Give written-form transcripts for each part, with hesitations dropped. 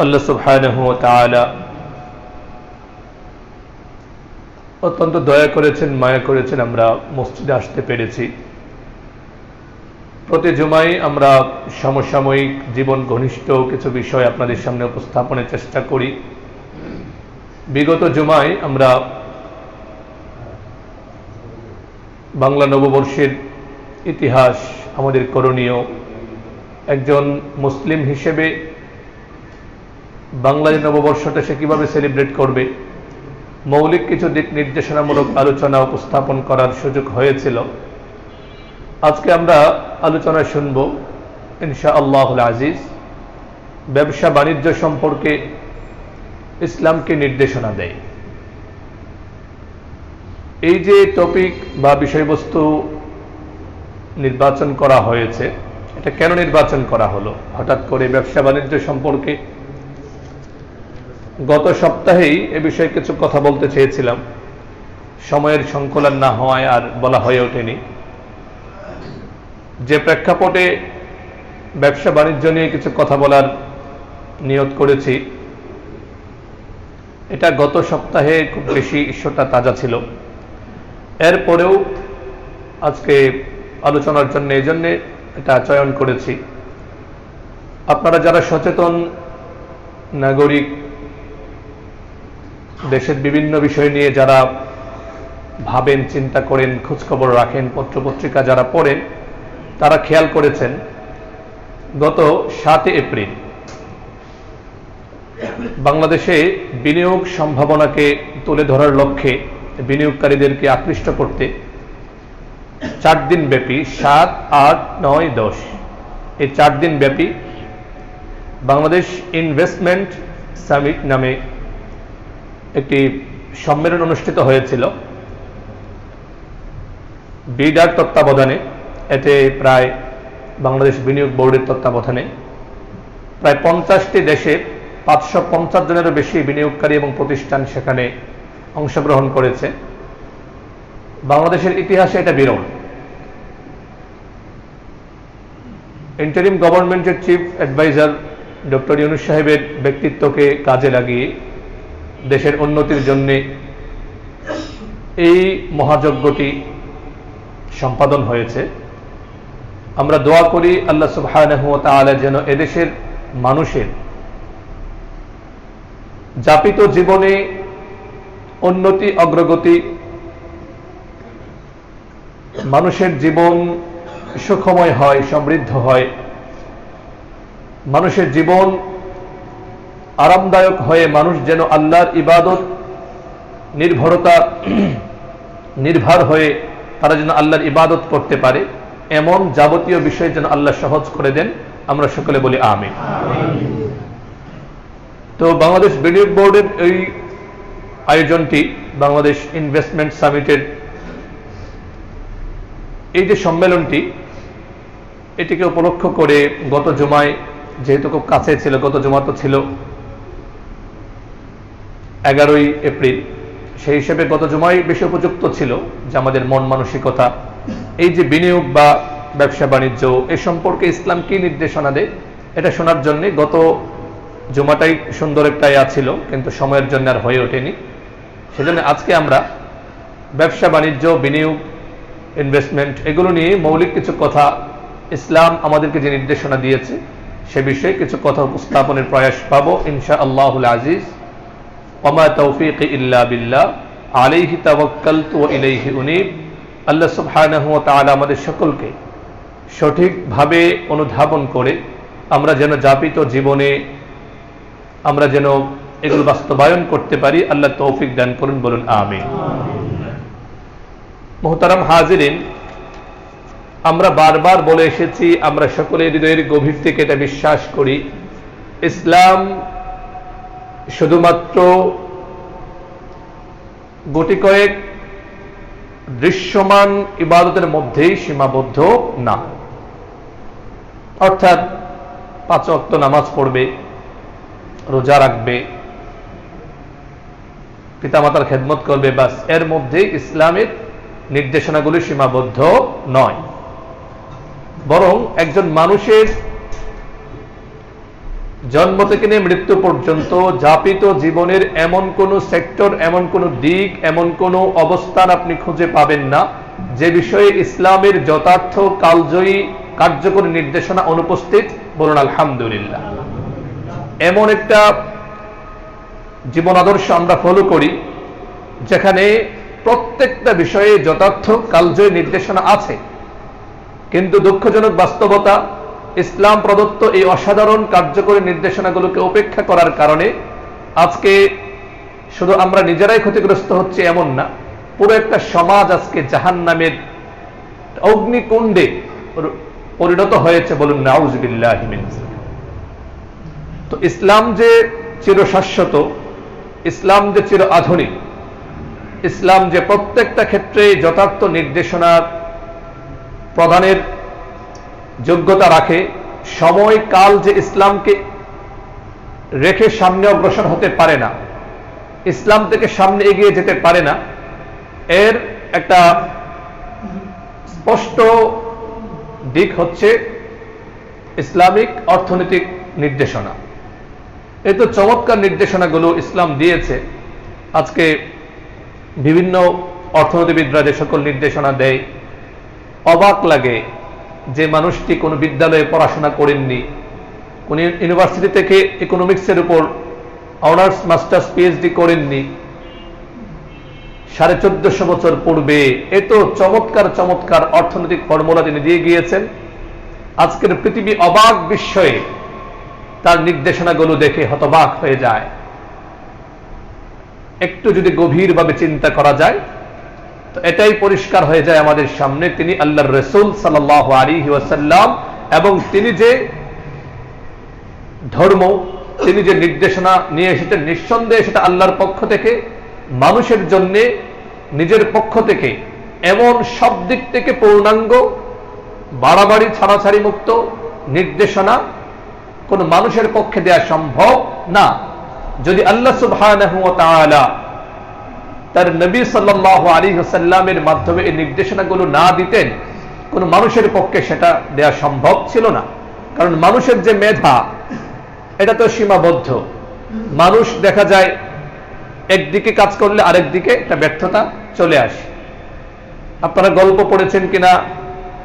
আল্লাহ সুবহানাহু ওয়া তাআলা অত্যন্ত দয়া করেছেন, মায়া করেছেন, আমরা মসজিদে আসতে পেরেছি। প্রতি জুমায় আমরা সমসাময়িক জীবন ঘনিষ্ঠ কিছু বিষয় আপনাদের সামনে উপস্থাপনের চেষ্টা করি। বিগত জুমায় আমরা বাংলা নববর্ষের ইতিহাস, আমাদের করণীয়, একজন মুসলিম হিসেবে বাংলার নববর্ষটা সে কিভাবে সেলিব্রেট করবে, মৌলিক কিছু দিক নির্দেশনামূলক আলোচনা উপস্থাপন করার সুযোগ হয়েছিল। আজকে আমরা আলোচনা শুনব ইনশাআল্লাহুল আজিজ ব্যবসা বাণিজ্য সম্পর্কে ইসলামকে নির্দেশনা দেয়। এই যে টপিক বা বিষয়বস্তু নির্বাচন করা হয়েছে, এটা কেন নির্বাচন করা হলো হঠাৎ করে ব্যবসা বাণিজ্য সম্পর্কে? গত সপ্তাহেই এ বিষয়ে কিছু কথা বলতে চেয়েছিলাম, সময়ের সংকলন না হওয়ায় আর বলা হয়ে ওঠেনি। যে প্রেক্ষাপটে ব্যবসা বাণিজ্য নিয়ে কিছু কথা বলার নিয়ত করেছি, এটা গত সপ্তাহে খুব বেশি ইস্যুটা তাজা ছিল। এরপরেও আজকে আলোচনার জন্য এই জন্যে এটা চয়ন করেছি। আপনারা যারা সচেতন নাগরিক, দেশের বিভিন্ন বিষয় নিয়ে যারা ভাবেন, চিন্তা করেন, খোঁজখবর রাখেন, পত্রপত্রিকা যারা পড়েন, তারা খেয়াল করেছেন গত 7 এপ্রিল বাংলাদেশে বিনিয়োগ সম্ভাবনাকে তুলে ধরার লক্ষ্যে বিনিয়োগকারীদেরকে আকৃষ্ট করতে 4 দিন ব্যাপী 7, 8, 9, 10 এই 4 দিন ব্যাপী বাংলাদেশ ইনভেস্টমেন্ট সামিট নামে একটি সম্মেলন অনুষ্ঠিত হয়েছিল বিডার তত্ত্বাবধানে। এতে প্রায় বাংলাদেশ বিনিয়োগ বোর্ডের তত্ত্বাবধানে প্রায় 50টি দেশে 550 জনেরও বেশি বিনিয়োগকারী এবং প্রতিষ্ঠান সেখানে অংশগ্রহণ করেছে। বাংলাদেশের ইতিহাসে এটা বিরল। ইন্টারিম গভর্নমেন্টের চিফ অ্যাডভাইজার ডক্টর ইউনূস সাহেবের ব্যক্তিত্বকে কাজে লাগিয়ে দেশের উন্নতির জন্য এই মহাযজ্ঞটি সম্পাদন হয়েছে। আমরা দোয়া করি আল্লাহ সুবহানাহু ওয়া তাআলা যেন এদেশের মানুষের যাপিত জীবনে উন্নতি, অগ্রগতি, মানুষের জীবন সুখময় হয়, সমৃদ্ধ হয়, মানুষের জীবন আরামদায়ক হয়ে মানুষ যেন আল্লাহর ইবাদত নির্ভর হয়ে তারা যেন আল্লাহর ইবাদত করতে পারে, এমন যাবতীয় বিষয় যেন আল্লাহ সহজ করে দেন। আমরা সকলে বলি আমিন। তো বাংলাদেশ বিনিয়োগ বোর্ডের এই আয়োজনটি, বাংলাদেশ ইনভেস্টমেন্ট সামিটের এই যে সম্মেলনটি, এটিকে উপলক্ষ করে গত জুমায়, যেহেতু খুব কাছে ছিল, গত জুমা তো ছিল 11 এপ্রিল, সেই হিসেবে গত জুমাই বেশি উপযুক্ত ছিল যে আমাদের মন মানসিকতা, এই যে বিনিয়োগ বা ব্যবসা বাণিজ্য এ সম্পর্কে ইসলাম কি নির্দেশনা দেয় এটা শোনার জন্য গত জুমাটাই সুন্দর একটা ছিল, কিন্তু সময়ের জন্য আর হয়ে ওঠেনি। সেজন্য আজকে আমরা ব্যবসা বাণিজ্য, বিনিয়োগ, ইনভেস্টমেন্ট এগুলো নিয়ে মৌলিক কিছু কথা, ইসলাম আমাদেরকে যে নির্দেশনা দিয়েছে সে বিষয়ে কিছু কথা উপস্থাপনের প্রয়াস পাবো ইনশাআল্লাহুল আজিজ। ওমা তৌফিক ইল্লা বিল্লাহ, আলাইহি তাওয়াক্কালতু ওয়া ইলাইহি উনীব। আল্লাহ সুবহানাহু ওয়া তাআলা আমাদের সকলকে সঠিকভাবে অনুধাবন করে আমরা যেন যাপিত জীবনে আমরা যেন এগুলো বাস্তবায়ন করতে পারি, আল্লাহ তৌফিক দান করুন, বলুন আমিন। মুহতারাম হাজিরিন, আমরা বারবার বলে এসেছি, আমরা সকলে হৃদয়ের গভীর থেকে এটা বিশ্বাস করি, ইসলাম শুধুমাত্র গুটি কয়েক দৃশ্যমান ইবাদতের মধ্যেই সীমাবদ্ধ না। অর্থাৎ 5 ওয়াক্ত নামাজ পড়বে, রোজা রাখবে, পিতামাতার খেদমত করবে, বাস এর মধ্যেই ইসলামের নির্দেশনাগুলি সীমাবদ্ধ নয়। বরং একজন মানুষের জন্ম থেকে নিয়ে মৃত্যু পর্যন্ত যাপিত জীবনের এমন কোন সেক্টর, এমন কোন দিক, এমন কোন অবস্থান আপনি খুঁজে পাবেন না যে বিষয়ে ইসলামের যথার্থ কালজয়ী কার্যকরী নির্দেশনা অনুপস্থিত। বলুন আলহামদুলিল্লাহ। এমন একটা জীবন আদর্শ আমরা ফলো করি যেখানে প্রত্যেকটা বিষয়ে যথার্থ কালজয়ী নির্দেশনা আছে, কিন্তু দুঃখজনক বাস্তবতা, ইসলাম প্রদত্ত এই অসাধারণ কার্যকরী নির্দেশনাগুলোকে উপেক্ষা করার কারণে আজকে শুধু আমরা নিজেরাই ক্ষতিগ্রস্ত হচ্ছে এমন না, পুরো একটা সমাজ আজকে জাহান্নামের অগ্নিকুণ্ডে পরিণত হয়েছে। বলুন নাউযুবিল্লাহি মিন যালিক। তো ইসলাম যে চিরশাশ্বত, ইসলাম যে চির আধুনিক, ইসলাম যে প্রত্যেকটা ক্ষেত্রে যথার্থ নির্দেশনা প্রদানের যোগ্যতা রাখে, সময় কাল যে ইসলামকে রেখে সামনে অগ্রসর হতে পারে না, ইসলাম থেকে সামনে এগিয়ে যেতে পারে না, এর একটা স্পষ্ট দিক হচ্ছে ইসলামিক অর্থনৈতিক নির্দেশনা। এই তো চমৎকার নির্দেশনাগুলো ইসলাম দিয়েছে। আজকে বিভিন্ন অর্থনীতিবিদরা যে সকল নির্দেশনা দেয়, অবাক লাগে যে মানুষটি কোনো বিদ্যালয়ে পড়াশোনা করেননি, কোন ইউনিভার্সিটি থেকে ইকোনমিক্সের উপর অনার্স, মাস্টার্স, পিএইচডি করেননি, 1450 বছর পূর্বে এত চমৎকার চমৎকার অর্থনৈতিক ফর্মুলা তিনি দিয়ে গিয়েছেন। আজকের পৃথিবী অবাক বিস্ময়ে তার নির্দেশনাগুলো দেখে হতবাক হয়ে যায়। একটু যদি গভীরভাবে চিন্তা করা যায় তো এটাই পরিষ্কার হয়ে যায় আমাদের সামনে, তিনি আল্লাহর রাসূল সাল্লাল্লাহু আলাইহি ওয়াসাল্লাম, এবং তিনি যে ধর্ম, তিনি যে নির্দেশনা নিয়ে এসেছেন, নিঃসন্দেহে সেটা আল্লাহর পক্ষ থেকে মানুষের জন্য, নিজের পক্ষ থেকে এমন সব দিক থেকে পূর্ণাঙ্গ, বাড়াবাড়ি ছাড়াছাড়ি মুক্ত নির্দেশনা কোন মানুষের পক্ষে দেয়া সম্ভব না। যদি আল্লাহ সুবহানাহু ওয়া তাআলা তার নবী সাল্লাল্লাহু আলাইহি ওয়াসাল্লামের মাধ্যমে এই নির্দেশনাগুলো না দিতেন, কোন মানুষের পক্ষে সেটা দেয়া সম্ভব ছিল না। কারণ মানুষের যে মেধা, এটা তো সীমাবদ্ধ। মানুষ দেখা যায় একদিকে কাজ করলে আরেক দিকে একটা ব্যর্থতা চলে আসে। আপনারা গল্প পড়েছেন কিনা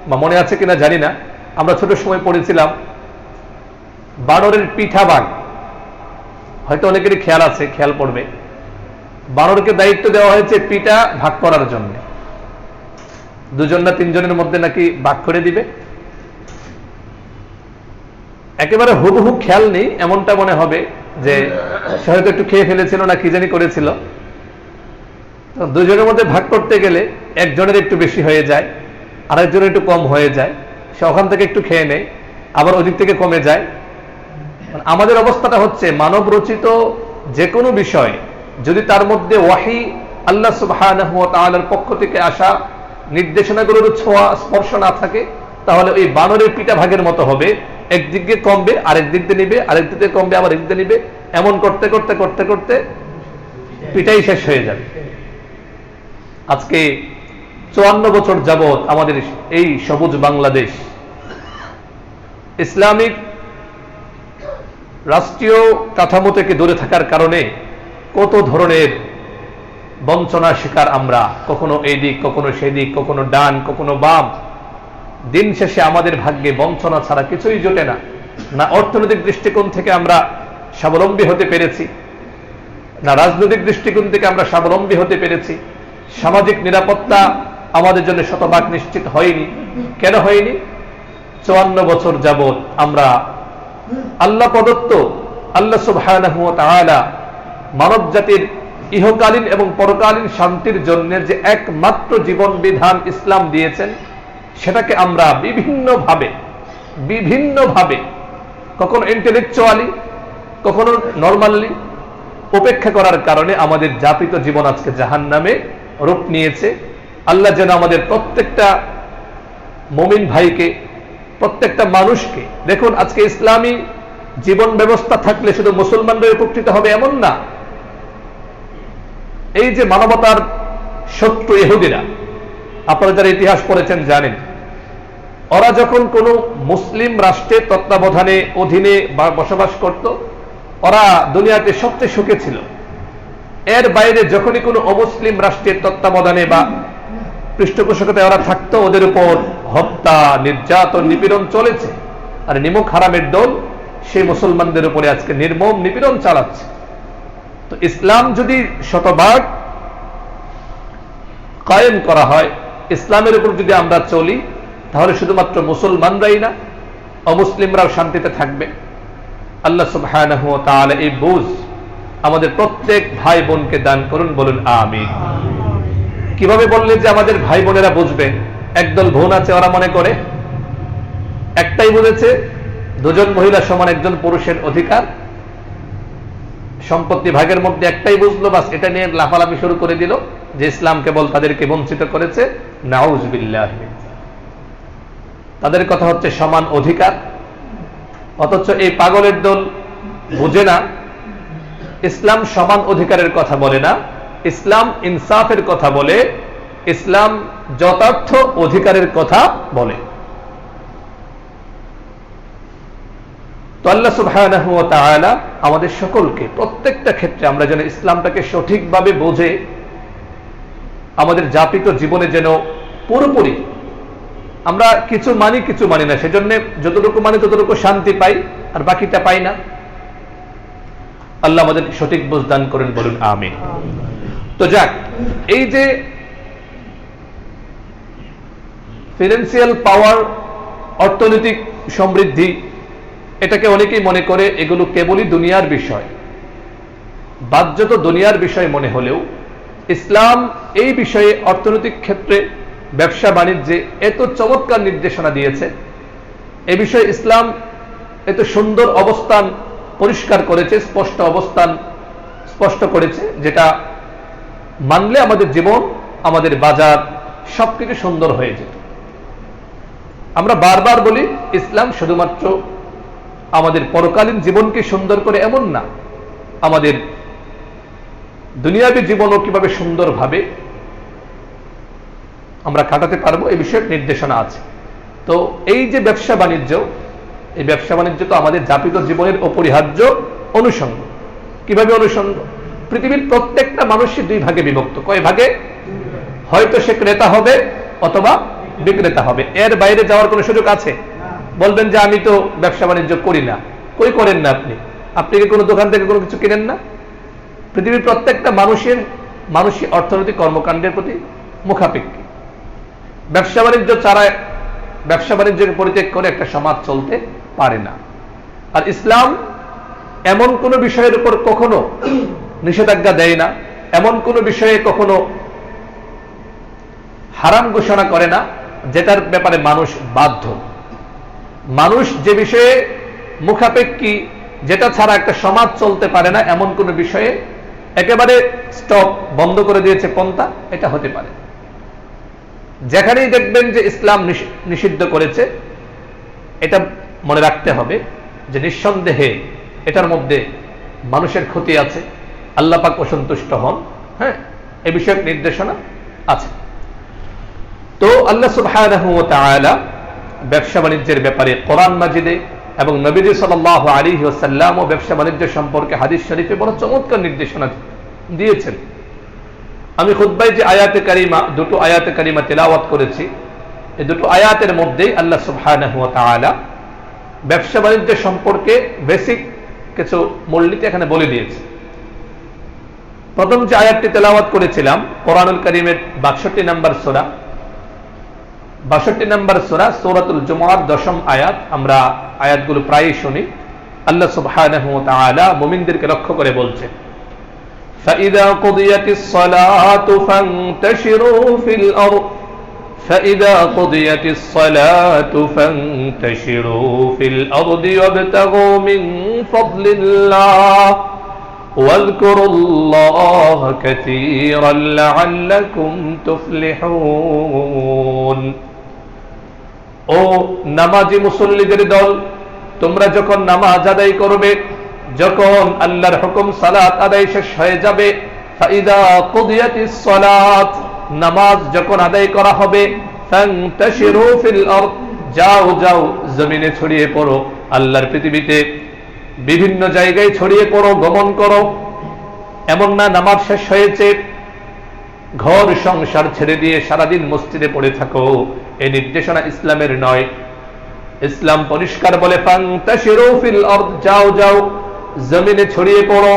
বা মনে আছে কিনা জানি না, আমরা ছোট সময় পড়েছিলাম বানরের পিঠা ভাগ। হয়তো অনেকেরই খেয়াল আছে, খেয়াল পড়বে। বানরকে দায়িত্ব দেওয়া হয়েছে পিঠা ভাগ করার জন্য। দুজন না তিনজনের মধ্যে নাকি ভাগ করে দিবে। একেবারে হুবহু খেয়াল নেই, এমনটা মনে হবে যে সে হয়তো একটু খেয়ে ফেলেছিল না কি জানি করেছিল। দুজনের মধ্যে ভাগ করতে গেলে একজনের একটু বেশি হয়ে যায়, আরেকজনের একটু কম হয়ে যায়। সে ওখান থেকে একটু খেয়ে নেয়, আবার ওদিক থেকে কমে যায়। আমাদের অবস্থাটা হচ্ছে, মানব রচিত যে কোনো বিষয় যদি তার মধ্যে ওয়াহি, আল্লাহ সুবহানাহু ওয়া তাআলার পক্ষ থেকে আসা নির্দেশনাগুলোর ছোঁয়া স্পর্শ না থাকে, তাহলে ওই বানরের পিঠা ভাগের মতো হবে। একদিক দিয়ে কমবে, আরেক দিক দিয়ে নিবে, আরেক দিক দিয়ে কমবে, আবার একদিক দিয়ে নিবে, এমন করতে করতে করতে করতে পিঠাই শেষ হয়ে যাবে। আজকে 54 বছর যাবৎ আমাদের এই সবুজ বাংলাদেশ ইসলামিক রাষ্ট্রীয় কাঠামো থেকে দূরে থাকার কারণে কত ধরনের বঞ্চনার শিকার আমরা, কখনো এই দিক, কখনো সেই দিক, কখনো ডান, কখনো বাম। দিন শেষে আমাদের ভাগ্যে বঞ্চনা ছাড়া কিছুই জোটে না। না অর্থনৈতিক দৃষ্টিকোণ থেকে আমরা স্বাবলম্বী হতে পেরেছি, না রাজনৈতিক দৃষ্টিকোণ থেকে আমরা স্বাবলম্বী হতে পেরেছি। সামাজিক নিরাপত্তা আমাদের জন্য শতভাগ নিশ্চিত হয়নি। কেন হয়নি? 54 বছর যাবৎ আমরা আল্লাহ প্রদত্ত, আল্লাহ সুবহানাহু ওয়া তাআলা মানব জাতির ইহকালীন এবং পরকালীন শান্তির জন্য যে একমাত্র জীবন বিধান ইসলাম দিয়েছেন, সেটাকে আমরা বিভিন্নভাবে কখনো ইন্টেলেকচুয়ালি, কখনো নরমালি উপেক্ষা করার কারণে আমাদের যাপিত জীবন আজকে জাহান্নামে রূপ নিয়েছে। আল্লাহ যেন আমাদের প্রত্যেকটা মুমিন ভাইকে, প্রত্যেকটা মানুষকে, দেখুন আজকে ইসলামী জীবন ব্যবস্থা থাকলে শুধু মুসলমানরা উপকৃত হবে এমন না। এই যে মানবতার শত্রু ইহুদিরা, আপনারা যারা ইতিহাস পড়েছেন জানেন, ওরা যখন কোন মুসলিম রাষ্ট্রের তত্ত্বাবধানে অধীনে বসবাস করত, ওরা দুনিয়াতে সবচেয়ে সুখে ছিল। এর বাইরে যখনই কোনো অমুসলিম রাষ্ট্রের তত্ত্বাবধানে বা পৃষ্ঠপোষকতায় ওরা থাকতো, ওদের উপর হত্যা, নির্যাতন, নিপীড়ন চলেছে। আর নিমক হারামের দল সেই মুসলমানদের উপরে আজকে নির্মম নিপীড়ন চালাচ্ছে। তো ইসলাম যদি শতভাগ কায়েম করা হয়, ইসলামের উপর যদি আমরা চলি, তাহলে শুধুমাত্র মুসলমানরাই না, অমুসলিমরাও শান্তিতে থাকবে। আল্লাহ সুবহানাহু ওয়া তাআলা এই বুঝ আমাদের প্রত্যেক ভাই বোনকে দান করুন, বলুন আমিন। কিভাবে বললে যে আমাদের ভাই বোনেরা বুঝবে? একদল বোন আছে, ওরা মনে করে একটাই বুঝেছে, দুজন মহিলা সমান একজন পুরুষের অধিকার, সম্পত্তি ভাগের মধ্যে একটাই বুঝলো, বাস এটা নিয়ে লাফালাফি শুরু করে দিল যে ইসলাম কেবল তাদেরকে বঞ্চিত করেছে। নাউযুবিল্লাহ। তাদের কথা হচ্ছে সমান অধিকার, অথচ এই পাগলের দল বুঝে না ইসলাম সমান অধিকারের কথা বলে না, ইসলাম ইনসাফের কথা বলে, ইসলাম যথার্থ অধিকারের কথা বলে। তো আল্লাহ সুবহানাহু ওয়া তাআলা আমাদের সকলকে প্রত্যেকটা ক্ষেত্রে আমরা যেন ইসলামটাকে সঠিকভাবে বোঝে আমাদের যাপিত জীবনে যেন পুরোপুরি আমরা কিছু মানি কিছু মানি না, সেজন্য যতটুকু মানি ততটুকু শান্তি পাই আর বাকিটা পাই না। আল্লাহ আমাদের সঠিক বুঝ দান করেন, বলুন আমিন। তো যাক, এই যে ফিনান্সিয়াল পাওয়ার, অর্থনৈতিক সমৃদ্ধি, এটাকে অনেকেই মনে করে এগুলো কেবলই দুনিয়ার বিষয়, বাহ্যত দুনিয়ার বিষয় মনে হলেও ইসলাম এই বিষয়ে অর্থনৈতিক ক্ষেত্রে, ব্যবসা বাণিজ্যে এত চমৎকার নির্দেশনা দিয়েছে। এ বিষয়ে ইসলাম এত সুন্দর অবস্থান পরিষ্কার করেছে, স্পষ্ট অবস্থান স্পষ্ট করেছে, যেটা মানলে আমাদের জীবন, আমাদের বাজার সবকিছু সুন্দর হয়ে যেত। আমরা বারবার বলি ইসলাম শুধুমাত্র আমাদের পরকালীন জীবনকে সুন্দর করে এমন না, আমাদের দুনিয়াবী জীবনও কিভাবে সুন্দরভাবে আমরা কাটাতে পারবো এই বিষয়ে নির্দেশনা আছে। তো এই যে ব্যবসা বাণিজ্য, এই ব্যবসা বাণিজ্য তো আমাদের যাপিত জীবনের অপরিহার্য অনুষঙ্গ। কিভাবে অনুষঙ্গ? পৃথিবীর প্রত্যেকটা মানুষই দুই ভাগে বিভক্ত। কয় ভাগে? হয়তো সে ক্রেতা হবে অথবা বিক্রেতা হবে, এর বাইরে যাওয়ার কোনো সুযোগ আছে? বলবেন যে আমি তো ব্যবসা বাণিজ্য করি না। কই করেন না আপনি? আপনি কি কোনো দোকান থেকে কোনো কিছু কিনেন না? পৃথিবীর প্রত্যেকটা মানুষই অর্থনৈতিক কর্মকাণ্ডের প্রতি মুখাপেক্ষী। ব্যবসা বাণিজ্য ছাড়া, ব্যবসা বাণিজ্যের পরিত্যাগ করে একটা সমাজ চলতে পারে না। আর ইসলাম এমন কোন বিষয়ের উপর কখনো নিষেধাজ্ঞা দেয় না, এমন কোন বিষয়ে কখনো হারাম ঘোষণা করে না যেটার ব্যাপারে মানুষ বাধ্য। মানুষ যে বিষয়ে মুখাপেক্ষী, যেটা ছাড়া একটা সমাজ চলতে পারে না, এমন কোন বিষয়ে একেবারে স্টপ, বন্ধ করে দিয়েছে পন্থা, এটা হতে পারে। যেখানেই দেখবেন যে ইসলাম নিষিদ্ধ করেছে, এটা মনে রাখতে হবে যে নিঃসন্দেহে এটার মধ্যে মানুষের ক্ষতি আছে, আল্লাহ পাক অসন্তুষ্ট হন। হ্যাঁ, এই বিষয়ক নির্দেশনা আছে। তো আল্লাহ সুবহানাহু ওয়া তাআলা ব্যবসা বাণিজ্যের ব্যাপারে কোরআন মাজিদে এবং নবীজি সাল্লাল্লাহু আলাইহি ওয়াসাল্লাম ও ব্যবসা বাণিজ্য সম্পর্কে হাদিস শরীফে বড় চমৎকার নির্দেশনা দিয়েছেন। আমি খুতবায় যে আয়াতে কারিমা, দুটো আয়াতে কারিমা তেলাওয়াত করেছি, এই দুটো আয়াতের মধ্যেই আল্লাহ সুবহানাহু ওয়া তাআলা ব্যবসা বাণিজ্য সম্পর্কে বেসিক কিছু মূলনীতি এখানে বলে দিয়েছে। প্রথম যে আয়াতটি তেলাওয়াত করেছিলাম কোরআনুল কারীমের 62 নম্বর সূরা, 62 নম্বর সূরা সূরাতুল জুমআর 10ম আয়াত। আমরা আয়াতগুলো প্রায়ই শুনি। আল্লাহ সুবহানাহু ওয়া তাআলা মুমিনদেরকে লক্ষ্য করে বলছেন, فَإِذَا قُضِيَتِ الصَّلَاةُ فَانتَشِرُوا فِي الْأَرْضِ فَإِذَا قُضِيَتِ الصَّلَاةُ فَانتَشِرُوا فِي الْأَرْضِ وَابْتَغُوا مِنْ فَضْلِ اللَّهِ وَاذْكُرُوا اللَّهَ كَثِيرًا لَعَلَّكُمْ تُفْلِحُونَ। ও নামাজি মুসল্লিদের দল, তোমরা যখন নামাজ আদায় করবে, যখন আল্লাহর হুকুম সালাত আদায় শেষ হয়ে যাবে, ফাইদা কুদিয়াতিস সালাত, নামাজ যখন আদায় করা হবে, ফান্তাশিরু ফিল আরদ, যাও যাও জমিনে ছড়িয়ে পড়ো, আল্লাহর পৃথিবীতে বিভিন্ন জায়গায় ছড়িয়ে পড়ো, গমন করো। এমন না নামাজ শেষ হয়েছে ঘর সংসার ছেড়ে দিয়ে সারাদিন মসজিদে পড়ে থাকো, এই নির্দেশনা ইসলামের নয়। ইসলাম পরিষ্কার বলে ফান্তাশিরু ফিল আরদ, যাও যাও জমিনে ছড়িয়ে পড়ো,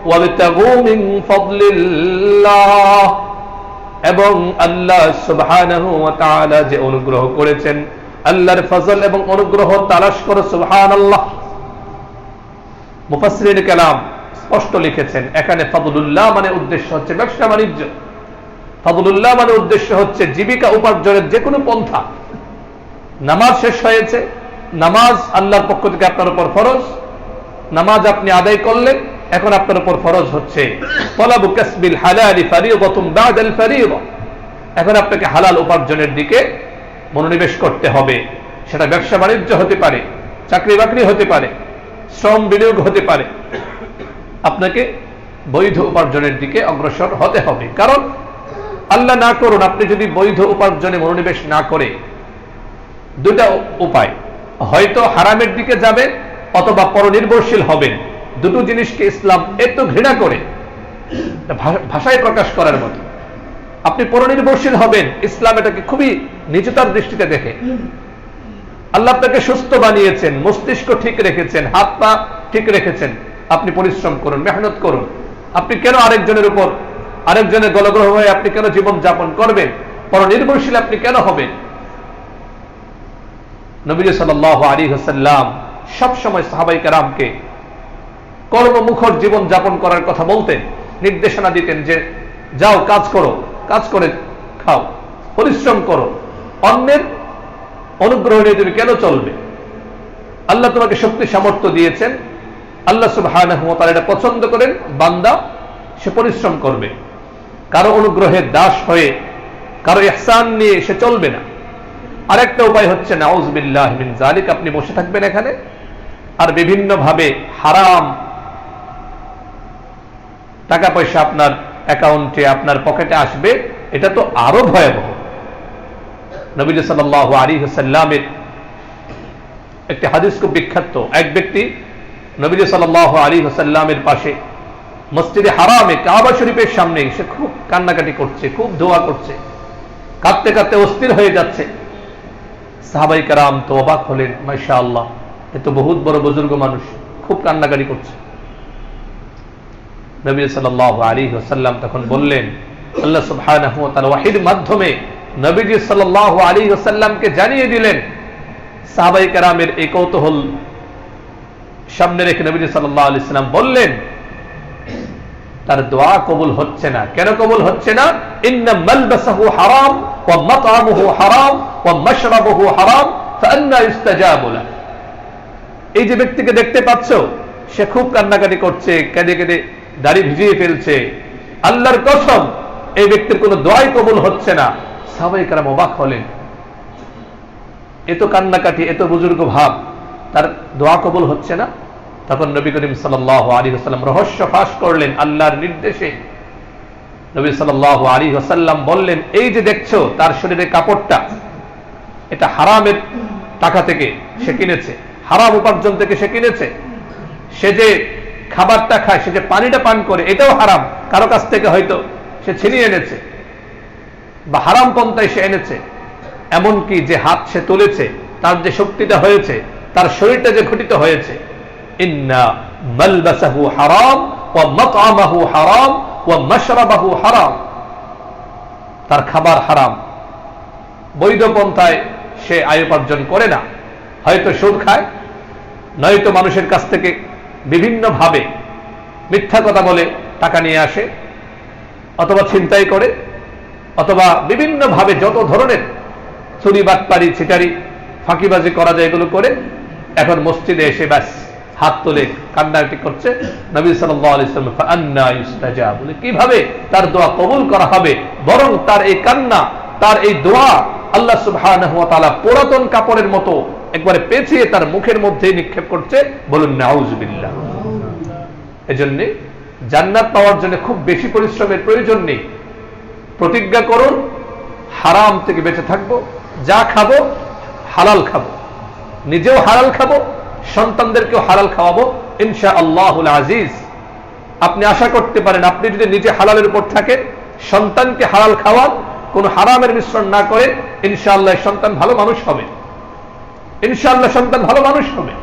ওয়াবতাগু মিন ফাদলিল্লাহ, এবং আল্লাহ সুবহানাহু ওয়া তাআলা যে অনুগ্রহ করেছেন, আল্লাহর ফজল এবং অনুগ্রহ তালাশ করো। সুবহানাল্লাহ। মুফাসসিরিন কালাম স্পষ্ট লিখেছেন, এখানে ফাদলুল্লাহ মানে উদ্দেশ্য হচ্ছে ব্যবসা বাণিজ্য, ফাদলুল্লাহ মানে উদ্দেশ্য হচ্ছে জীবিকা উপার্জনের যে কোনো পন্থা। নামাজ শেষ হয়েছে, নামাজ আল্লাহর পক্ষ থেকে আপনার উপর ফরজ, নামাজ আপনি আদায় করলেন, এখন আপনার উপর ফরজ হচ্ছে তলাবু কাসবিল হালালি ফারিদাতুন বাদাল ফারিদা, এখন আপনাকে হালাল উপার্জনের দিকে মনোনিবেশ করতে হবে। সেটা ব্যবসা বাণিজ্য হতে পারে, চাকরি বাকরি হতে পারে, শ্রম বিনিয়োগ হতে পারে। আপনাকে বৈধ উপার্জনের দিকে অগ্রসর হতে হবে। কারণ আল্লাহ না করুন আপনি যদি বৈধ উপার্জনে মনোনিবেশ না করে, দুটা উপায়, হয়তো হারামের দিকে যাবেন অথবা পরনির্ভরশীল হবেন। দুটো জিনিসকে ইসলাম এত ঘৃণা করে, ভাষায় প্রকাশ করার মতো। আপনি পরনির্ভরশীল হবেন, ইসলাম এটাকে খুবই নিচতার দৃষ্টিতে দেখে। আল্লাহ আপনাকে সুস্থ বানিয়েছেন, মস্তিষ্ক ঠিক রেখেছেন, হাত পা ঠিক রেখেছেন, আপনি পরিশ্রম করুন, মেহনত করুন। আপনি কেন আরেকজনের উপর, আরেকজনের গলগ্রহ হয়ে আপনি কেন জীবন যাপন করবেন? পরনির্ভরশীল আপনি কেন হবেন? নবী সাল্লাল্লাহু আলাইহি ওয়াসাল্লাম সব সময় সাহাবায়ে কেরামকে কর্মমুখর জীবন যাপন করার কথা বলতেন, নির্দেশনা দিতেন যে যাও কাজ করো, কাজ করে খাও, পরিশ্রম করো। অন্যের অনুগ্রহ নিয়ে তুমি কেন চলবে? আল্লাহ তোমাকে শক্তি সামর্থ্য দিয়েছেন, আল্লাহ সুবহানাহু ওয়া তাআলা এটা পছন্দ করেন, বান্দা সে পরিশ্রম করবে। কারো অনুগ্রহের দাস হয়ে, কারো ইহসান নিয়ে সে চলবে না। আরেকটা উপায় হচ্ছে নাউযুবিল্লাহি মিন যালিক, আপনি বসে থাকবেন এখানে আর বিভিন্ন ভাবে হারাম টাকা পয়সা আপনার অ্যাকাউন্টে, আপনার পকেটে আসবে। এটা তো আরো ভয়াবহ। নবী সাল্লাল্লাহু আলাইহি ওয়াসাল্লামের একটি হাদিস খুব বিখ্যাত। এক ব্যক্তি নবী সাল্লাল্লাহু আলাইহি ওয়াসাল্লামের পাশে মসজিদে হারামে কাবা শরীফের সামনে সে খুব কান্নাকাটি করছে, খুব দোয়া করছে, কাঁদতে কাঁদতে অস্থির হয়ে যাচ্ছে। সাহাবায়ে কেরাম তো অবাক হলেন, মাশাআল্লাহ, এ তো বহুত বড় বুজুর্গ মানুষ, খুব কান্নাকাটি করছে। নবী সাল্লাল্লাহু আলাইহি ওয়াসাল্লাম তখন বললেন, আল্লাহ সুবহানাহু ওয়া তাআলা ওয়াহির মাধ্যমে নবীজি সাল্লাল্লাহু আলাইহি ওয়াসাল্লামকে জানিয়ে দিলেন। সাহাবায়ে কেরামের এই কৌতূহল সামনে রেখে নবীজি সাল্লাল্লাহু আলাইহি ওয়াসাল্লাম বললেন, তার দোয়া কবুল হচ্ছে না। কেন কবুল হচ্ছে না? ইন্না মালবাসাহু হারাম ওয়া মাতআমুহু হারাম ওয়া মাশরাবুহু হারাম ফাআন্না ইস্তাজাবু লা। এই যে ব্যক্তিকে দেখতে পাচ্ছ, সে খুব কান্নাকাটি করছে, কেঁদে কেঁদে দাড়ি ভিজিয়ে ফেলছে, আল্লাহর কসম এই ব্যক্তির কোনো দোয়াই কবুল হচ্ছে না। সাহাবায়ে কেরাম অবাক হলেন, এত কান্নাকাটি, এত বুজুর্গ ভাব, তার দোয়া কবুল হচ্ছে না। তখন নবী করিম সাল্লাল্লাহু আলাইহি ওয়াসাল্লাম রহস্য ফাঁস করলেন আল্লাহর নির্দেশে। নবী সাল্লাল্লাহু আলাইহি ওয়াসাল্লাম বললেন, এই যে দেখছো তার শরীরের কাপড়টা, এটা হারামের টাকা থেকে সে কিনেছে, হারাম উপার্জন থেকে সে কিনেছে। সে যে খাবারটা খায়, সে যে পানিটা পান করে, এটাও হারাম, কারো কাছ থেকে হয়তো সে ছিনিয়ে এনেছে বা হারাম পন্থায় সে এনেছে। এমনকি যে হাত সে তুলেছে, তার যে শক্তিটা হয়েছে, তার শরীরটা যে ঘটিত হয়েছে, ইন্না মালবাসাহু হারাম ওয়া মাতআমাহু হারাম ওয়া মাশরাবাহু হারাম, তার খাবার হারাম, বৈধ পন্থায় সে আয় উপার্জন করে না, হয়তো সুদ খায়, নয়তো মানুষের কাছ থেকে বিভিন্ন ভাবে মিথ্যা কথা বলে টাকা নিয়ে আসে, অথবা ছিনতাই করে, অথবা বিভিন্ন ভাবে যত ধরনের চুরি বাটপারি ছিটারি ফাঁকিবাজি করা যায় এগুলো করে এখন মসজিদে এসে ব্যাস হাত তুলে কান্নাকাটি করছে। নবী সাল্লাল্লাহু আলাইহি ওয়াসাল্লাম ফাআন্না ইস্তাজাবু, কিভাবে তার দোয়া কবুল করা হবে? বরং তার এই কান্না, তার এই দোয়া আল্লাহ সুবহানাহু ওয়া তাআলা পুরাতন কাপড়ের মতো একবারে পেঁচিয়ে তার মুখের মধ্যে নিক্ষেপ করছে। বলুন নাউযুবিল্লাহ। এজন্য জান্নাত পাওয়ার জন্য খুব বেশি পরিশ্রমের প্রয়োজন নেই। প্রতিজ্ঞা করুন, হারাম থেকে বেঁচে থাকবো, যা খাবো হালাল খাবো, নিজেও হালাল খাবো, সন্তানদেরকেও হালাল খাওয়াবো ইনশাআল্লাহুল আজিজ। আপনি আশা করতে পারেন আপনি যদি নিজে হালালের উপর থাকেন, সন্তানকে হালাল খাওয়ান, কোন হারামের মিশ্রণ না করে, ইনশাআল্লাহ সন্তান ভালো মানুষ হবে, ইনশাআল্লাহ সন্তান ভালো মানুষ হবে।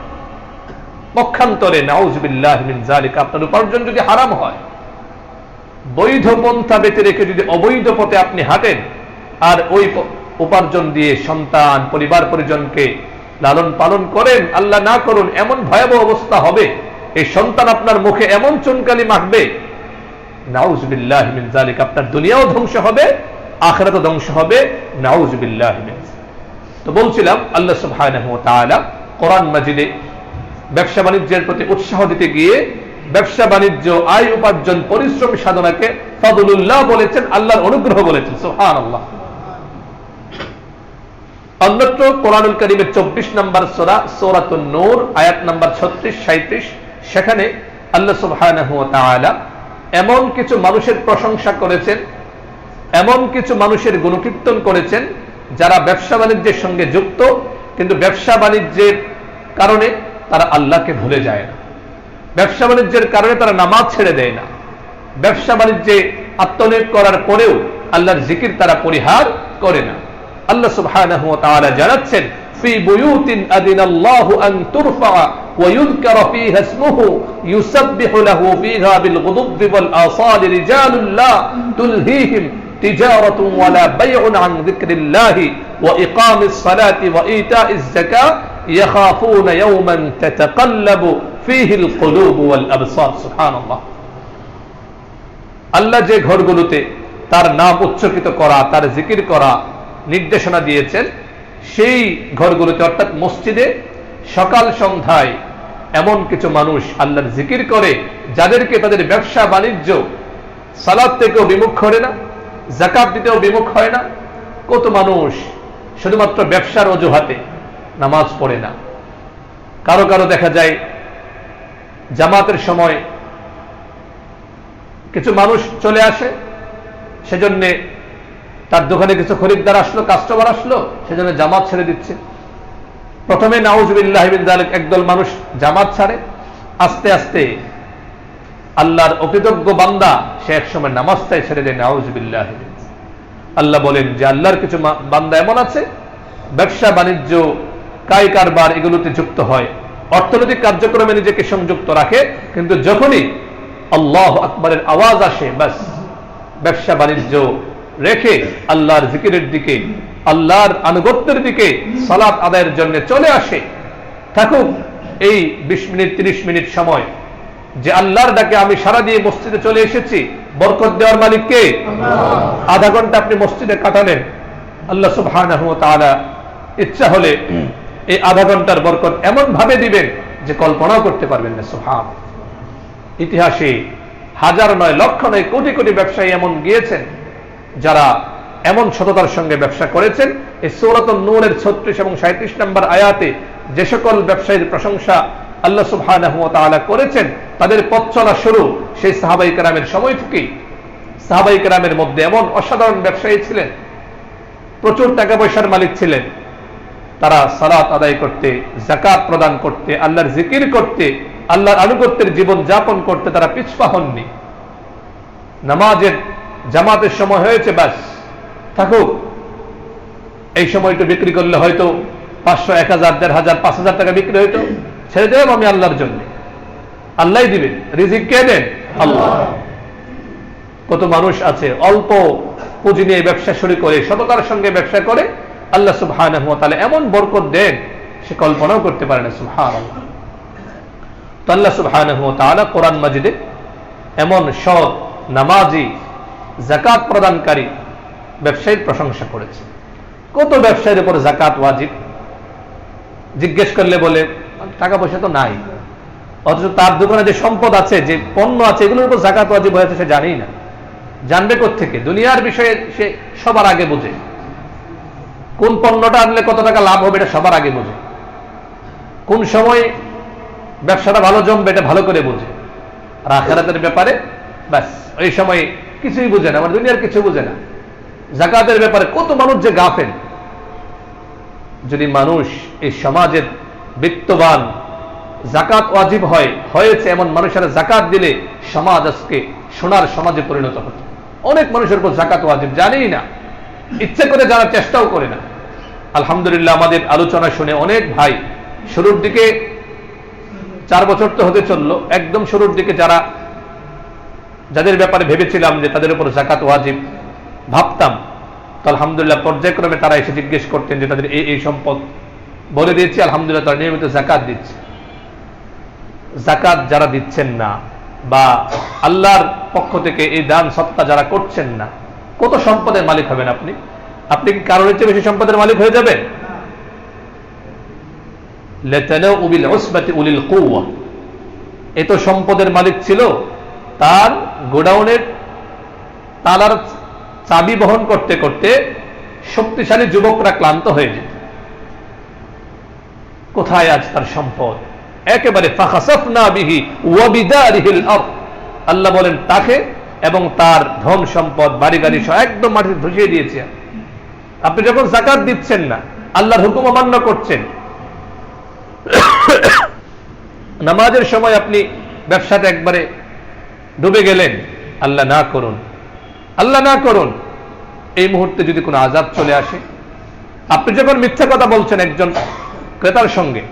পক্ষান্তরে নাউযুবিল্লাহি মিন যালিকা আপনার উপার্জন যদি হারাম হয়, বৈধ পন্থা বেঁচে রেখে যদি অবৈধ পথে আপনি হাঁটেন, আর ওই উপার্জন দিয়ে সন্তান পরিবার পরিজনকে লালন পালন করেন, আল্লাহ না করুন এমন ভয়াবহ অবস্থা হবে, এই সন্তান আপনার মুখে এমন চুনকালি মাখবে, নাউযুবিল্লাহি মিন যালিকা আপনার দুনিয়াও ধ্বংস হবে, আখিরাতও ধ্বংস হবে, নাউযুবিল্লাহি মিন। তো বলছিলাম আল্লাহ সুবহানাহু ওয়া তাআলা কোরআন মাজিদে ব্যবসা বাণিজ্যের প্রতি উৎসাহ দিতে গিয়ে ব্যবসা বাণিজ্য, আয় উপার্জন, পরিশ্রম সাধনাকে ফাদলুল্লাহ বলেছেন, আল্লাহর অনুগ্রহ বলেছেন। সুবহানাল্লাহ। অন্যত্র কোরআনুল কারীমের 24 নম্বর সূরা সূরাতুন নূর আয়াত নম্বর 36-37 সেখানে আল্লাহ সুবহানাহু ওয়া তাআলা এমন কিছু মানুষের প্রশংসা করেছেন, এমন কিছু মানুষের গুণকীর্তন করেছেন যারা ব্যবসা বাণিজ্যের সঙ্গে যুক্ত, কিন্তু ব্যবসা বাণিজ্যের কারণে তারা আল্লাহকে ভুলে যায় না, ব্যবসা বাণিজ্যের কারণে তারা নামাজ ছেড়ে দেয় না, ব্যবসা বাণিজ্যে আত্মনিয়োগ করার পরেও আল্লাহর জিকির তারা পরিহার করে না। আল্লাহ সুবহানাহু ওয়া তাআলা জানাচ্ছেন, ফি বুয়ুতিন আদিনাল্লাহু আন তুরফা ওয়া ইউযকারা ফীহা ইসমুহু ইউসাব্বিহু লাহু ফীহা বিল গুদুবি ওয়াল আসালি রিজালুন লা তুলহিহিম তিজারাতুন ওয়ালা বাইউন আন যিকরিল্লাহি ওয়া ইকামিস সালাতি ওয়া ইতাইজ যাকাত ইয়াখাফুনা ইয়াওমান তাতাকাল্লাবু ফীহিল কুলুবু ওয়াল আবসার। সুবহানাল্লাহ। আল্লাহ যে ঘরগুলোতে তার নাম উচ্চারিত করা, তার জিকির করা নির্দেশনা দিয়েছেন, সেই ঘরগুলোতে অর্থাৎ মসজিদে সকাল সন্ধ্যায় এমন কিছু মানুষ আল্লাহর জিকির করে যাদেরকে তাদের ব্যবসা বাণিজ্য সালাত থেকেও বিমুখ করে না, যাকাত দিতেও বিমুখ হয় না। কত মানুষ শুধুমাত্র ব্যবসার অজুহাতে নামাজ পড়ে না। কারো কারো দেখা যায় জামাতের সময় কিছু মানুষ চলে আসে, সেজন্য তার দোকানে কিছু খরিদ্দার আসলো, কাস্টমার আসলো, সেজন্য জামাত ছেড়ে দিচ্ছে। প্রথমে নাউযুবিল্লাহি মিন যালিক একদল মানুষ জামাত ছাড়ে, আস্তে আস্তে আল্লাহর অকৃতজ্ঞ বান্দা সে একসময় নামাজটাই ছেড়ে দেয়। নাউযুবিল্লাহি। আল্লাহ বলেন যে আল্লাহর কিছু বান্দা এমন আছে ব্যবসা বাণিজ্য, কায় কারবার এগুলোতে যুক্ত হয়, অর্থনৈতিক কার্যক্রমে নিজেকে সংযুক্ত রাখে, কিন্তু যখনই আল্লাহু আকবারের আওয়াজ আসে ব্যাস ব্যবসা বাণিজ্য রেখে আল্লাহর জিকিরের দিকে, আল্লাহর আনুগত্যের দিকে, সালাত আদায়ের জন্য চলে আসে। থাকুক এই 20 মিনিট 30 মিনিট সময় যে আল্লাহর ডাকে আমি সারা দিয়ে মসজিদে চলে এসেছি, বরকত দেওয়ার মালিক কে? আল্লাহ। আধা ঘন্টা আপনি মসজিদে কাটালেন, আল্লাহ সুবহানাহু ওয়া তাআলা ইচ্ছা হলে এই আধা ঘন্টার বরকত এমন ভাবে দিবেন যে কল্পনাও করতে পারবেন না। সুবহান। ইতিহাসে হাজার নয়, লক্ষ নয়, কোটি কোটি ব্যবসায়ী এমন গিয়েছেন যারা এমন সততার সঙ্গে ব্যবসা করেছেন। এই সূরাতুন নূরের 36 এবং 37 নম্বর আয়াতে যে সকল ব্যবসায়ীর প্রশংসা আল্লাহ সুবহানাহু ওয়া তাআলা করেছেন, তাদের পথ চলা শুরু সেই সাহাবায়ে কেরামের সময় থেকেই। সাহাবায়ে কেরামের মধ্যে এমন অসাধারণ ব্যবসায়ী ছিলেন, প্রচুর টাকা পয়সার মালিক ছিলেন, তারা সালাত আদায় করতে, যাকাত প্রদান করতে, আল্লাহর জিকির করতে, আল্লাহর আনুগত্যের জীবন যাপন করতে তারা পিছপা হননি। নামাজের জামাতের সময় হয়েছে, ব্যাস থাকুক, এই সময়টা বিক্রি করলে হয়তো 500, 1000, 1500, 5000 টাকা বিক্রি হইতো, ছেড়ে দেব আমি আল্লাহর জন্য, আল্লাহই দিবেন, রিজিক কে দেন? আল্লাহ। কত মানুষ আছে অল্প পুঁজি নিয়ে ব্যবসা শুরু করে, সততার সঙ্গে ব্যবসা করে, আল্লাহ সুবহানাহু ওয়া তাআলা এমন বরকত দেন সে কল্পনাও করতে পারে না। সুবহানাল্লাহ। তো আল্লাহ সুবহানাহু ওয়া তাআলা কোরআন মাজিদে এমন সৎ, নামাজি, যাকাত প্রদানকারী ব্যবসায়ীর প্রশংসা করেছে। কত ব্যবসায়ীর উপর যাকাত ওয়াজিব? জিজ্ঞেস করলে বলে টাকা পয়সা তো নাই, অথচ তার দোকানে যে সম্পদ আছে, যে পণ্য আছে, এগুলোর উপর যাকাত ওয়াজিব হয়েছে সে জানেই না। জানবে কোত্থেকে? দুনিয়ার বিষয়ে সে সবার আগে বোঝে, কোন পণ্যটা আনলে কত টাকা লাভ হবে এটা সবার আগে বোঝে, কোন সময় ব্যবসাটা ভালো জমবে এটা ভালো করে বোঝে। আর আখিরাতের ব্যাপারে ব্যাস ওই সময় কিছুই বুঝে না, আমার দুনিয়ার কিছু বুঝে না। যাকাতের ব্যাপারে কত মানুষ যে গাফেল, যদি মানুষ এই সমাজের বিত্তবান, যাকাত ওয়াজিব হয়েছে এমন মানুষেরা যাকাত দিলে সমাজ আজকে সোনার সমাজে পরিণত হতো। অনেক মানুষের উপর যাকাত ওয়াজিব জানেই না, ইচ্ছে করে জানার চেষ্টাও করে না। আলহামদুলিল্লাহ আমাদের আলোচনা শুনে অনেক ভাই শুরুর দিকে, 4 বছর তো হতে চললো, একদম শুরুর দিকে যাদের ব্যাপারে ভেবেছিলাম যে তাদের উপর যাকাত ওয়াজিব ভাবতাম, তো আলহামদুলিল্লাহ পর্যায়ক্রমে তারা এসে জিজ্ঞেস করতেন যে তাদের এই সম্পদ, বলে দিয়েছি আলহামদুলিল্লাহ তারা নিয়মিত যাকাত দিচ্ছে। যাকাত যারা দিচ্ছেন না বা আল্লাহর পক্ষ থেকে এই দান সৎকা যারা করছেন না, কত সম্পদের মালিক হবেন আপনি? আপনি কি কারোর চেয়ে বেশি সম্পদের মালিক হয়ে যাবেন? এত সম্পদের মালিক ছিল, তার গোডাউনের তালার চাবি বহন করতে করতে শক্তিশালী যুবকরা ক্লান্ত হয়ে যেত। কোথায় আজ তার সম্পদ? একেবারে ফাখাসাফনা বিহি ওয়া বিদারিহিল আরদ। আল্লাহ বলেন তাকে এবং তার ধন সম্পদ, বাড়ি গাড়ি সব একদম মাটিতে ধসিয়ে দিয়েছে। আপনি যখন যাকাত দিচ্ছেন না, আল্লাহর হুকুম অমান্য করছেন, নামাজের সময় আপনি ব্যবসাতে একবারে ডুবে গেলেন, আল্লাহ না করুন, আল্লাহ না করুন, এই মুহূর্তে যদি কোনো আযাব চলে আসে। আপনি যখন মিথ্যা কথা বলছেন একজন ক্রেতার সঙ্গে,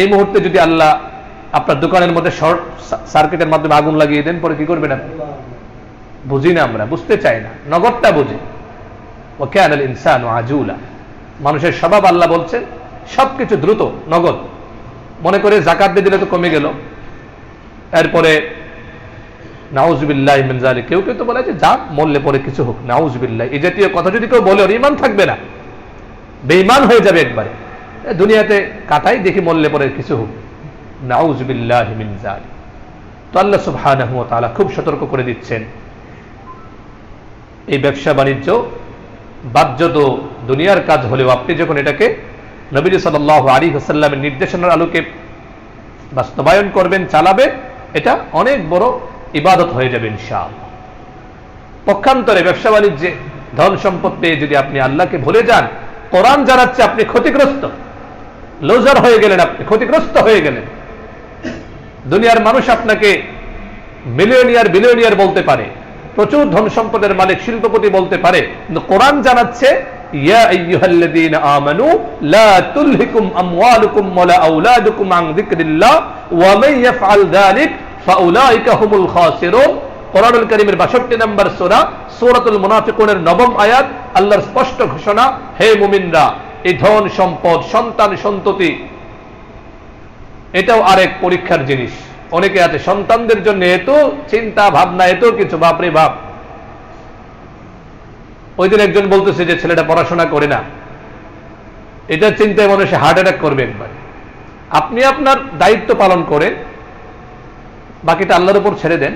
এই মুহূর্তে যদি আল্লাহ আপনার দোকানের মধ্যে শর্ট সার্কিটের মাধ্যমে আগুন লাগিয়ে দেন, পরে কি করবেন আপনি? বুঝি না, আমরা বুঝতে চাই না, নগদটা বুঝি। ওয়া কানাল ইনসানু আজুলা, মানুষের স্বভাব আল্লাহ বলছেন সবকিছু দ্রুত নগদ। মনে করে যাকাত দিয়ে দিলে তো কমে গেল, এরপরে নাউযুবিল্লাহি মিন যালিক। কেউ কেউ তো বলে যে যা মরলে পরে কিছু হোক, নাউযুবিল্লাহ, এই জাতীয় কথা যদি কেউ বলে ওর ঈমান থাকবে না, বেঈমান হয়ে যাবে একবারে। দুনিয়াতে কাটাই দেখি মরলে পরে কিছু হোক, নাউযুবিল্লাহি মিন যালিক। তো আল্লাহ সুবহানাহু ওয়া তাআলা খুব সতর্ক করে দিচ্ছেন, এই ব্যবসা বাণিজ্য বাহ্য তো দুনিয়ার কাজ হলেও আপনি যখন এটাকে নবী সাল্লাল্লাহু আলাইহি ওয়াসাল্লামের নির্দেশনার আলোকে বাস্তবায়ন করবেন, চালাবে, এটা অনেক বড় ইবাদত হয়ে যাবে ইনশাআল্লাহ। পক্ষান্তরে ব্যবসা বাণিজ্যে ধন সম্পদ পেয়ে যদি আপনি আল্লাহকে ভুলে যান, কোরআন জানাচ্ছে আপনি ক্ষতিগ্রস্ত, লুজার হয়ে গেলেন, আপনি ক্ষতিগ্রস্ত হয়ে গেলেন। দুনিয়ার মানুষ আপনাকে বিলিয়নিয়ার বলতে পারে, প্রচুর ধন সম্পদের মালিক, শিল্পপতি বলতে পারে, কিন্তু কোরআন জানাচ্ছে ইয়া আইয়ুহাল্লাযীনা আমানু লা তুলহিকুম আমওয়ালুকুম ওয়ালা আওলাদুকুম আন যিকরিল্লাহ ওয়া মান ইয়াফআল যালিক ফাউলাইকা হুমুল খাসিরুন। কোরআনুল কারীমের 62 নম্বর সূরা সূরাতুল মুনাফিকুনের 9ম আয়াত, আল্লাহর স্পষ্ট ঘোষণা, হে মুমিনরা, এই ধন সম্পদ, সন্তান সন্ততি, এটাও আরেক পরীক্ষার জিনিস। অনেকে আছে সন্তানদের জন্য এত চিন্তা ভাবনা, এত কিছু, বাপরে বাপ। ওই দিন একজন বলতেছে যে ছেলেটা পড়াশোনা করে না, এটা চিন্তায় মনে সে হার্ট অ্যাটাক করবে একবার। আপনি আপনার দায়িত্ব পালন করেন, বাকিটা আল্লাহর উপর ছেড়ে দেন।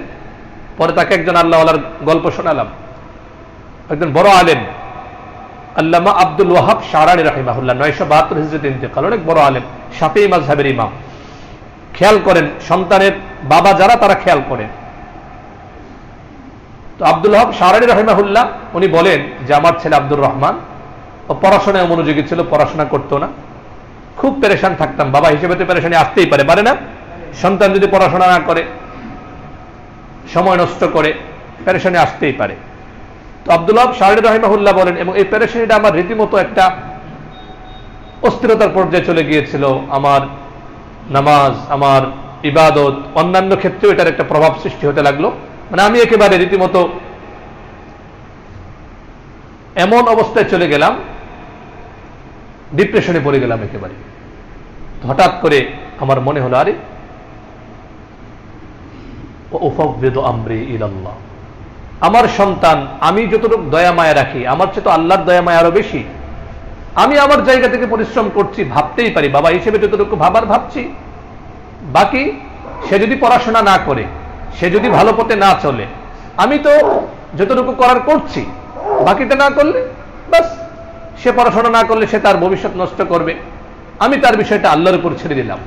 পরে তাকে একজন আল্লাহওয়ালার গল্প শোনালাম, একজন বড় আলেম, আল্লামা আব্দুল ওয়াহাব শারানি রাহিমাহুল্লাহ, 972 হিজরিতে ইন্তেকাল, অনেক বড় আলেম, শাফিঈ মাযহাবের ইমাম। খেয়াল করেন, সন্তানের বাবা যারা, তারা খেয়াল করেন। তো আব্দুল ওয়াহাব শারানি রাহিমাহুল্লাহ উনি বলেন যে আমার ছেলে আব্দুর রহমান, ও পড়াশোনায় মনোযোগী ছিল, পড়াশোনা করতো না, খুব পেরেশান থাকতাম। বাবা হিসেবে তো পেরেশানি আসতেই পারে না? সন্তান যদি পড়াশোনা না করে, সময় নষ্ট করে, পেরেশানি আসতেই পারে। তো আব্দুল ওয়াহাব শারানি রাহিমাহুল্লাহ বলেন, এবং এই পেরেশানিটা আমার রীতিমতো একটা অস্থিরতার পর্যায়ে চলে গিয়েছিল। আমার নামাজ, আমার ইবাদত, অন্যান্য ক্ষেত্রেও এটার একটা প্রভাব সৃষ্টি হতে লাগলো। মানে আমি একেবারে রীতিমতো এমন অবস্থায় চলে গেলাম, ডিপ্রেশনে পড়ে গেলাম একেবারে। হঠাৎ করে আমার মনে হলো, আরে উফাউযিদু আমরি ইলাল্লাহ, আমার সন্তান, আমি যতটুকু দয়া মায়া রাখি, আমার চেয়ে তো আল্লাহর দয়া মায়া আরো বেশি। আমি আমার জায়গা থেকে পরিশ্রম করছি, ভাবতেই পারি, বাবা হিসেবে যতটুকু ভাবার ভাবছি, বাকি সে যদি পড়াশোনা না করে, সে যদি ভালো পথে না চলে, আমি তো যতটুকু করার করছি, বাকিটা না করলে বাস, সে পড়াশোনা না করলে সে তার ভবিষ্যৎ নষ্ট করবে, আমি তার বিষয়টা আল্লাহর উপর ছেড়ে দিলাম।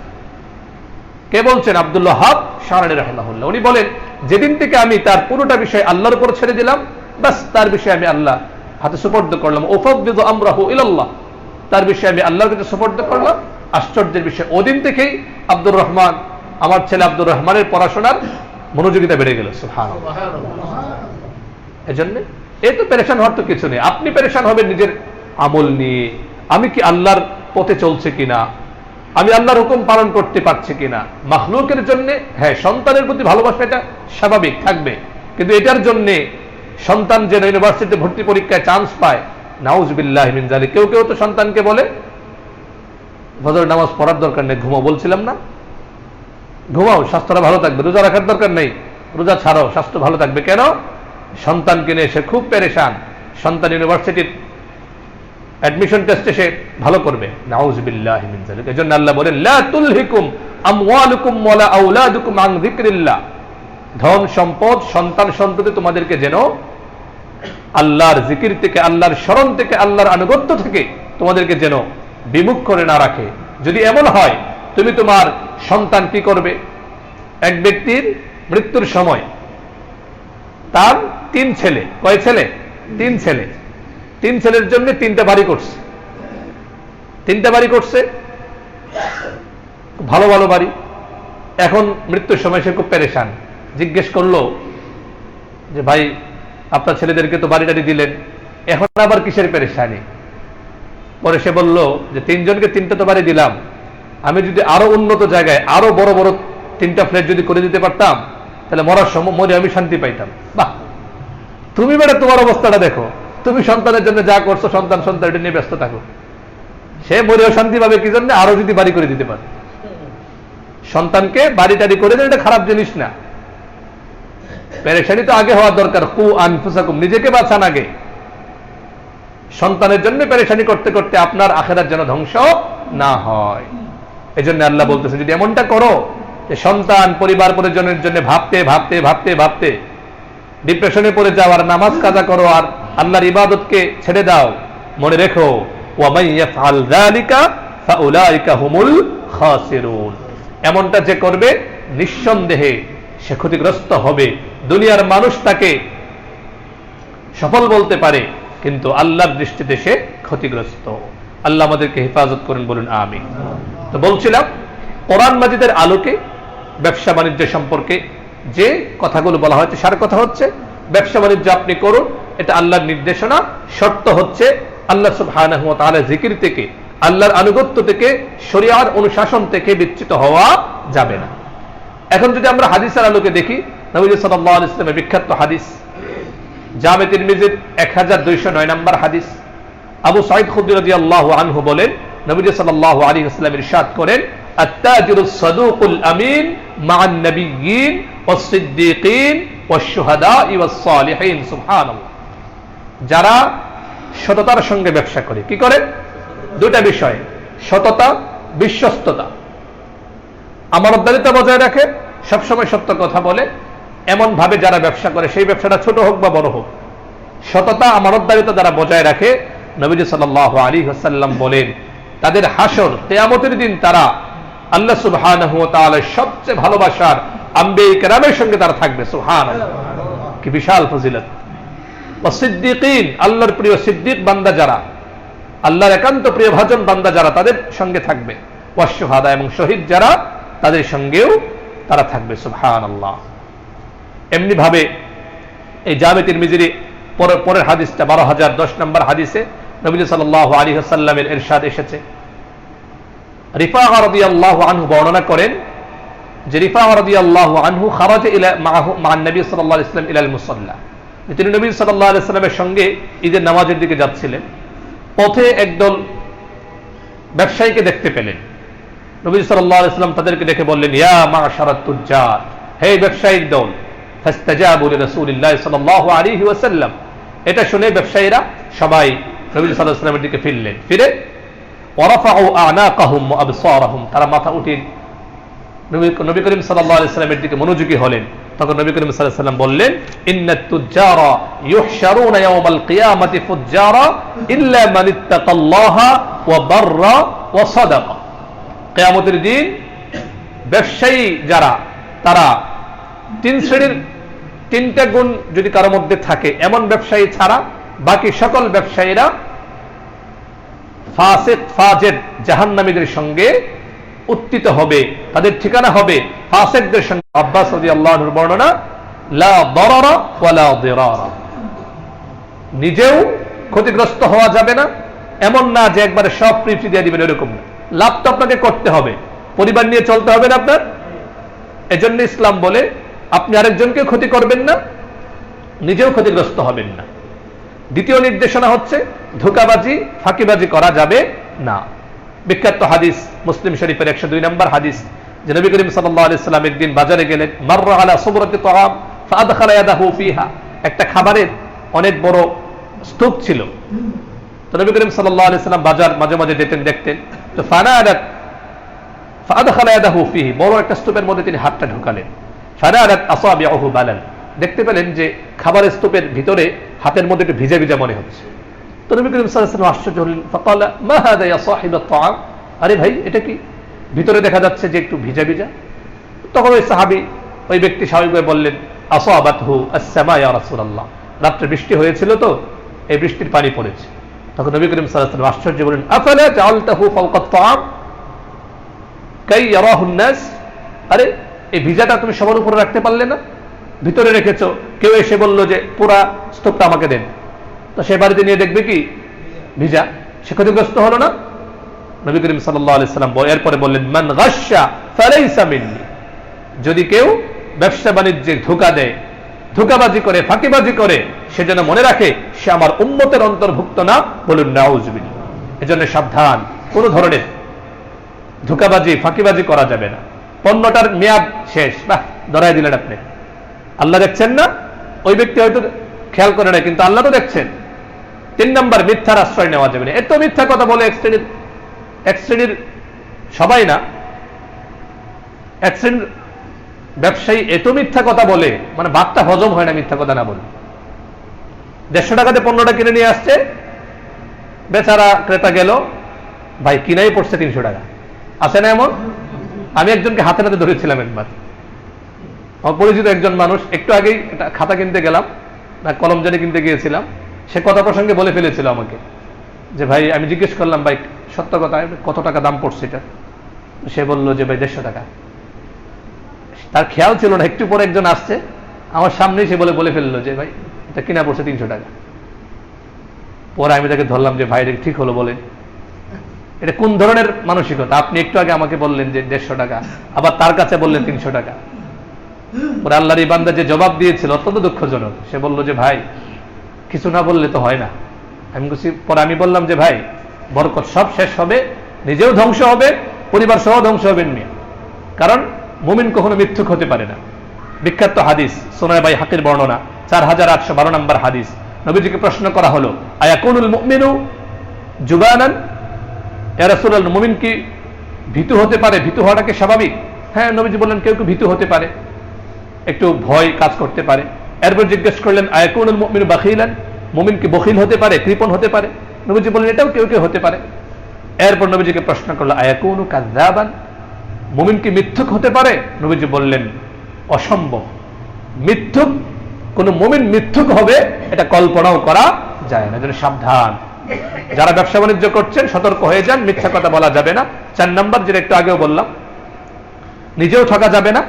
কে বলছেন? আব্দুল ওয়াহাব শারানি রাহিমাহুল্লাহ। উনি বলেন, যেদিন থেকে আমি তার পুরোটা বিষয় আল্লাহর উপর ছেড়ে দিলাম, বাস তার বিষয়ে আমি আল্লাহ হাতে সুপর্দ করলাম। উফাউযিদু আমরাহু ইলাল্লাহ, তার বিষয়ে আমি আল্লাহর কাছে সুপর্দ করলাম। আশ্চর্যের বিষয়, ওদিন থেকেই আব্দুর রহমান, আমার ছেলে আব্দুর রহমানের পড়াশোনার মনোযোগিতা বেড়ে গেল। সুবহানাল্লাহ। এজন্য এই তো পেরেশান হওয়ার তো কিছু নেই। আপনি পেরেশান হবেন নিজের আমল নিয়ে, আমি কি আল্লাহর পথে চলছে কিনা, আমি আল্লাহর হুকুম পালন করতে পারছি কিনা। মাখলুকের জন্য হ্যাঁ সন্তানের প্রতি ভালোবাসা এটা স্বাভাবিক থাকবে, কিন্তু এটার জন্য সন্তান যেন ইউনিভার্সিটি ভর্তি পরীক্ষায় চান্স পায়, নাউজুবিল্লাহি মিন যালিক। কেউ কেউ তো সন্তানকে বলে ফজর নামাজ পড়ার দরকার নেই, ঘুমাও। বলছিলাম না, ঘুমাও, স্বাস্থ্যটা ভালো থাকবে। রোজা রাখার দরকার নেই, রোজা ছাড়াও, স্বাস্থ্য ভালো থাকবে। কেন? সন্তানকে নিয়ে সে খুব পেরেশান, সন্তান ইউনিভার্সিটির অ্যাডমিশন টেস্টে সে ভালো করবে। নাউজুবিল্লাহি মিন যালিক। এজন্য আল্লাহ বলেন, লা তুলহিকুম আমওয়ালুকুম ওয়ালা আওলাদুকুম আন যিকরিল্লাহ। ধন সম্পদ, সন্তান সন্ততি তোমাদেরকে যেন আল্লাহর জিকির থেকে, আল্লাহর স্মরণ থেকে, আল্লাহর আনুগত্য থেকে তোমাদেরকে যেন বিমুখ করে না রাখে। যদি এমন হয়, তুমি তোমার সন্তান কি করবে? এক ব্যক্তির মৃত্যুর সময় তার 3 ছেলে, কয় ছেলে? 3 ছেলে। 3 ছেলের জন্য 3টা বাড়ি করছে, 3টা বাড়ি করছে, ভালো ভালো বাড়ি। এখন মৃত্যুর সময় সে খুব পেরেশান। জিজ্ঞেস করলো যে ভাই, আপনার ছেলেদেরকে তো বাড়ি টাড়ি দিলেন, এখন আবার কিসের পেরেশানি? পরে সে বলল যে 3 জনকে 3টা তো বাড়ি দিলাম, আমি যদি আরো উন্নত জায়গায় আরো বড় বড় 3টা ফ্ল্যাট যদি করে দিতে পারতাম, তাহলে মরার সময় মরে আমি শান্তি পাইতাম। বাহ, তুমি বেটা তোমার অবস্থাটা দেখো, তুমি সন্তানের জন্য যা করছো, সন্তান এটা নিয়ে ব্যস্ত থাকো। সে মরেও শান্তি পাবে কি জন্য? আরো যদি বাড়ি করে দিতে পারে। সন্তানকে বাড়ি টাড়ি করে দেন, এটা খারাপ জিনিস না। পেরেশানি তো আগে হওয়ার দরকার। কু আনফুসাকুম, নিজেকে বাঁচান আগে। সন্তানের জন্য পেরেশানি করতে করতে আপনার আখিরাত যেন ধ্বংস না হয়। এজন্য আল্লাহ বলতেছে, যদি এমনটা করো যে সন্তান পরিবার পরিজনের জন্য ভাবতে ভাবতে ভাবতে ভাবতে ডিপ্রেশনে পড়ে যাও, আর নামাজ কাজা করো, আর আল্লাহর ইবাদতকে ছেড়ে দাও, মনে রেখো, ওয়া মান ইয়াফআল যালিকা ফাউলাইকা হুমুল খাসিরুন। এমনটা যে করবে নিঃসন্দেহে সে ক্ষতিগ্রস্ত হবে। দুনিয়ার মানুষ তাকে সফল বলতে পারে, কিন্তু আল্লাহর দৃষ্টিতে সে ক্ষতিগ্রস্ত। আল্লাহ আমাদেরকে হেফাজত করুন, বলুন আমিন। তো বলছিলাম, কোরআন মাজিদের আলোকে ব্যবসা বাণিজ্য সম্পর্কে যে কথাগুলো বলা হয়েছে, সার কথা হচ্ছে ব্যবসা বাণিজ্য আপনি করুন, এটা আল্লাহর নির্দেশনা। শর্ত হচ্ছে আল্লাহ সুবহানাহু ওয়া তাআলা জিকির থেকে, আল্লাহর আনুগত্য থেকে, শরিয়ার অনুশাসন থেকে বিচ্যুত হওয়া যাবে না। এখন যদি আমরা হাদিসের আলোকে দেখি, নবী সাল্লাল্লাহু আলাইহি ওয়াসাল্লামের বিখ্যাত হাদিস, জামে তিরমিজির 1209 নম্বর হাদিস, আবু সাঈদ খুদরি রাদিয়াল্লাহু আনহু বলেন, নবী সাল্লাল্লাহু আলাইহি ওয়াসাল্লাম ইরশাদ করেন, আত-তাজিরুস সাদুকুল আমিন মা'আন নাবিয়্যিন ওয়াস-সিদ্দীকিন ওয়াশ-শুহাদা'i ওয়াস-সালিহিন। সুবহানাল্লাহ। যারা সততার সঙ্গে ব্যবসা করে, কি করে? 2টা বিষয়, সততা, বিশ্বস্ততা। আমানতদারিতা বজায় রাখে, সবসময় সত্য কথা বলে, এমন ভাবে যারা ব্যবসা করে, সেই ব্যবসাটা ছোট হোক বা বড় হোক, সততা, আমানতদারিতা যারা বজায় রাখে, নবীজি সাল্লাল্লাহু আলাইহি ওয়াসাল্লাম বলেন, তাদের হাসর, কিয়ামতের দিন তারা আল্লাহ সুবহানাহু ওয়া তাআলার সবচেয়ে ভালোবাসার আম্বিয়া কেরামের সঙ্গে তারা থাকবে। সুবহানাল্লাহ, কি বিশাল ফজিলত। ওয়াস-সিদ্দীকিন, আল্লাহর প্রিয় সিদ্দিক বান্দা যারা, আল্লাহর একান্ত প্রিয় ভাজন বান্দা যারা, তাদের সঙ্গে থাকবে। ওয়াশ-শুহাদা, এবং শহীদ যারা, তাদের সঙ্গেও তারা থাকবে। সুবহানাল্লাহ। এমনি ভাবে এই জামে তিরমিজির পরের হাদিসটা 12010 নম্বর হাদিসে নবী সাল্লাল্লাহু আলাইহি ওয়াসাল্লামের ইরশাদ এসেছে। রিফাআ রাদিয়াল্লাহু আনহু বর্ণনা করেন যে রিফাআ রাদিয়াল্লাহু আনহু খারাজা ইলা মা'আন নবী সাল্লাল্লাহু আলাইহি ওয়াসাল্লাম ইলাল মুসাল্লা। তিনি নবী সাল্লাল্লাহু আলাইহি ওয়াসাল্লামের সঙ্গে ঈদের নামাজের দিকে যাচ্ছিলেন। পথে একদল ব্যবসায়ীকে দেখতে পেলেন। নবী সাল্লাল্লাহু আলাইহি ওয়াসাল্লাম তাদেরকে দেখে বললেন, ইয়া মা'শারাত তুজ্জার, হে ব্যবসায়ীর দল। ফাস্তাজাবু লিরাসূলিল্লাহ সাল্লাল্লাহু আলাইহি ওয়াসাল্লাম। এটা শুনে ব্যবসায়ীরা সবাই নবী সাল্লাল্লাহু আলাইহি ওয়াসাল্লামের দিকে ফিরলেন। ফিরে ওয়ারাফাউ আ'নাকাহুম ওয়া আবসারাহুম, তারা মাথা উঠিয়ে নবী করিম সাল্লাল্লাহু আলাইহি ওয়াসাল্লামের দিকে মনোযোগী হলেন। তখন নবী করিম সাল্লাল্লাহু আলাইহি ওয়াসাল্লাম বললেন, ইন্নাত তুজ্জারা ইউহশারুনা ইয়াওমাল কিয়ামাতি ফুজ্জারা ইল্লা মান ইত্তাকাল্লাহা ওয়া বাররা ওয়া সাদাকা। কিয়ামতের দিন ব্যবসায়ী যারা, তারা 3 শ্রেণীর 3টা গুণ যদি কারো মধ্যে থাকে, এমন ব্যবসায়ী ছাড়া বাকি সকল ব্যবসায়ীরা ফাসিক ফাজের জাহান্নামীদের সঙ্গে উত্থিত হবে, তাদের ঠিকানা হবে ফাসিকদের সঙ্গে। আব্বাস রাদিয়াল্লাহু আনহুর বর্ণনা, লা দারারা ওয়ালা দিরারা, নিজেও ক্ষতিগ্রস্ত হওয়া যাবে না, এমন না যে একবারে সব তৃপ্তি দিয়ে দিবেন, এরকম না। লাভ তো আপনাকে করতে হবে, পরিবার নিয়ে চলতে হবে না আপনার। এজন্য ইসলাম বলে আপনি আরেকজনকে ক্ষতি করবেন না, নিজেও ক্ষতিগ্রস্ত হবেন না। দ্বিতীয় নির্দেশনা হচ্ছে ধোঁকাবাজি ফাঁকিবাজি করা যাবে না। বিখ্যাত হাদিস মুসলিম শরীফের 102 নম্বর হাদিস, যে নবী করিম সাল্লাল্লাহু আলাইহি সাল্লাম একদিন বাজারে গেলেন, মাররা আলা সুবরাতি তাআম ফাআদখালা ইয়াদাহু ফিহা, একটা খাবারের অনেক বড় স্তূপ ছিল। তো নবী করিম সাল্লাল্লাহু আলাইহি সাল্লাম বাজার মাঝে মাঝে যেতেন, দেখতেন, তো ফানাআলাত ফাআদখালা ইয়াদাহু ফিহি, বড় একটা স্তূপের মধ্যে তিনি হাতটা ঢুকালেন। ফানাআলাত আসাবিউহু বালান, দেখতে পেলেন যে খাবারের স্তূপের ভিতরে হাতের মধ্যে একটু ভিজা ভিজা মনে হচ্ছে। তো নবী করিম সাল্লাল্লাহু আলাইহি ওয়াসাল্লাম আশ্চর্য হলেন, ফাকালা মা হাদা ইয়া সাহিবাত তাআম, আরে ভাই এটা কি, ভিতরে দেখা যাচ্ছে যে একটু ভিজা ভিজা। তখন ওই সাহাবী, ওই ব্যক্তি স্বাভাবিকভাবে বললেন, আসাবাতহু আস-সামা ইয়া রাসূলুল্লাহ, রাত্রে বৃষ্টি হয়েছিল তো এই বৃষ্টির পানি পড়েছে। তখন নবী করিম সাল্লাল্লাহু আলাইহি ওয়াসাল্লাম আশ্চর্য বলেন, আফালা জাআলতাহু ফাওকা আত-তাআম কাই ইয়ারাহু আন-নাস, আরে এই ভিজাটা তুমি সবার উপরে রাখতে পারলে না, ভিতরে রেখেছো, কেউ এসে বলল যে পুরা স্তূপটা আমাকে দেন, তো সে বাড়িতে নিয়ে দেখবে কি ভিজা, সে ক্ষতিগ্রস্ত হলো না। নবী করিম সাল্লাল্লাহু আলাইহি সাল্লাম এরপরে বললেন, মান গাশশা ফালাইসা মিন্নি, যদি কেউ ব্যবসা বাণিজ্যে ধোঁকা দেয়, ধোঁকাবাজি করে, ফাঁকিবাজি করে, সে যেন মনে রাখে সে আমার উম্মতের অন্তর্ভুক্ত না। বলুন নাউজুবিল্লাহ। এজন্য সাবধান, কোন ধরনের ধোঁকাবাজি ফাঁকিবাজি করা যাবে না। পণ্যটার মেয়াদ শেষ, বাহ ধরাই দিলেন আপনি, আল্লাহ দেখছেন না? ওই ব্যক্তি হয়তো খেয়াল করে না, কিন্তু আল্লাহ তো দেখছেন। 3 নম্বর, মিথ্যার আশ্রয় নেওয়া যাবে না। এত মিথ্যা কথা বলে এক শ্রেণীর সবাই না, এক শ্রেণীর ব্যবসায়ী এত মিথ্যা কথা বলে, মানে ভাতটা হজম হয় না মিথ্যা কথা না বলে। 150 টাকাতে পণ্যটা কিনে নিয়ে আসছে, বেচারা ক্রেতা গেল, ভাই কিনাই পড়ছে 300 টাকা। আছে না এমন? আমি একজনকে হাতে হাতে ধরেছিলাম একবার, আমার পরিচিত একজন মানুষ, একটু আগেই একটা খাতা কিনতে গেলাম না কলম জানি কিনতে গিয়েছিলাম, সে কথা প্রসঙ্গে বলে ফেলেছিল আমাকে যে ভাই, আমি জিজ্ঞেস করলাম ভাই সত্য কথা কত টাকা দাম পড়ছে এটা, সে বলল যে ভাই 150 টাকা। তার খেয়াল ছিল না, একটু পরে একজন আসছে আমার সামনেই, সে বলে ফেললো যে ভাই এটা কিনা পড়ছে 300 টাকা। পরে আমি তাকে ধরলাম যে ভাই এটা ঠিক হলো বলেন, এটা কোন ধরনের মানসিকতা? আপনি একটু আগে আমাকে বললেন যে 150 টাকা, আবার তার কাছে বললেন 300 টাকা। পরে আল্লাহর এই বান্দা যে জবাব দিয়েছিল অত্যন্ত দুঃখজনক। সে বলল যে ভাই কিছু না বললে তো হয় না। পরে আমি বললাম যে ভাই বরকত সব শেষ হবে, নিজেও ধ্বংস হবে, পরিবার সহ ধ্বংস হবেন নিয়ে, কারণ মুমিন কখনো মিথ্যুক হতে পারে না। বিখ্যাত হাদিস সুনায় বাই হাকির বর্ণনা, 4812 নম্বর হাদিস। নবীজিকে প্রশ্ন করা হলো, আয়াকুনুল মুমিনু জুবানান, ইয়া রাসূলুল্লাহ, মুমিন কি ভীতু হতে পারে? ভীতু হওয়াটা কি স্বাভাবিক? হ্যাঁ, নবীজি বললেন কেউ কেউ ভীতু হতে পারে, একটু ভয় কাজ করতে পারে। এরপর জিজ্ঞেস করলেন, আয়াকুনুল মুমিনু বাখিলান, মুমিন কি বখিল হতে পারে, কৃপণ হতে পারে? নবীজি বললেন এটাও কেউ কেউ হতে পারে। এরপর নবীজিকে প্রশ্ন করলো, আয়াকুনু কাযযাবান, মুমিন কি মিথ্যুক হতে পারে? নবীজি বললেন অসম্ভব, মিথ্যুক, কোন মুমিন মিথ্যুক হবে এটা কল্পনাও করা যায় না। যেন সাবধান, যারা ব্যবসা বাণিজ্য করছেন সতর্ক হয়ে যান, মিথ্যা কথা বলা যাবে না। 4 নম্বর, যেটা একটু আগেও বললাম, নিজেও ঠকা যাবে না,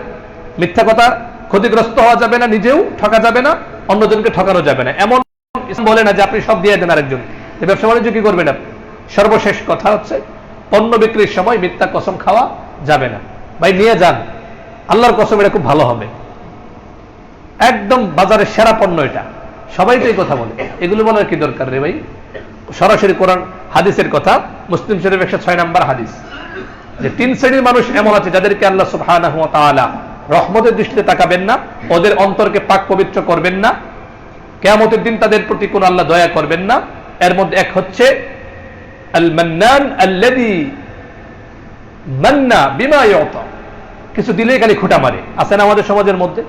মিথ্যা কথা ক্ষতিগ্রস্ত হওয়া যাবে না, নিজেও ঠকা যাবে না, অন্যজনকে ঠকানো যাবে না। এমন বলে না যে আপনি সব দিয়ে দেন আরেকজন, ব্যবসা বাণিজ্য কি করবেন আপনি? সর্বশেষ কথা হচ্ছে পণ্য বিক্রির সময় মিথ্যা কসম খাওয়া যাবে না। ভাই নিয়ে যান, আল্লাহর কসম এটা খুব ভালো হবে, একদম বাজারের সেরা পণ্য এটা, সবাই তো এই কথা বলে, এগুলো বলার কি দরকার রে ভাই? সরাসরি কোরআন হাদিসের কথা, মুসলিম শরীফ 106 নম্বর হাদিস, যে 3 শ্রেণীর মানুষ এমন আছে যাদেরকে আল্লাহ সুবহানাহু ওয়া তাআলা রহমতের দৃষ্টিতে তাকাবেন না, ওদের অন্তরকে পাক পবিত্র করবেন না, কিয়ামতের দিন তাদের প্রতি কোন আল্লাহ দয়া করবেন না। এর মধ্যে এক হচ্ছে আল মান্নান আল্লাযী মান্না বিমা ইউতা, কিছু দিলেই খালি খোঁটা মারে। আছে না আমাদের সমাজের মধ্যে?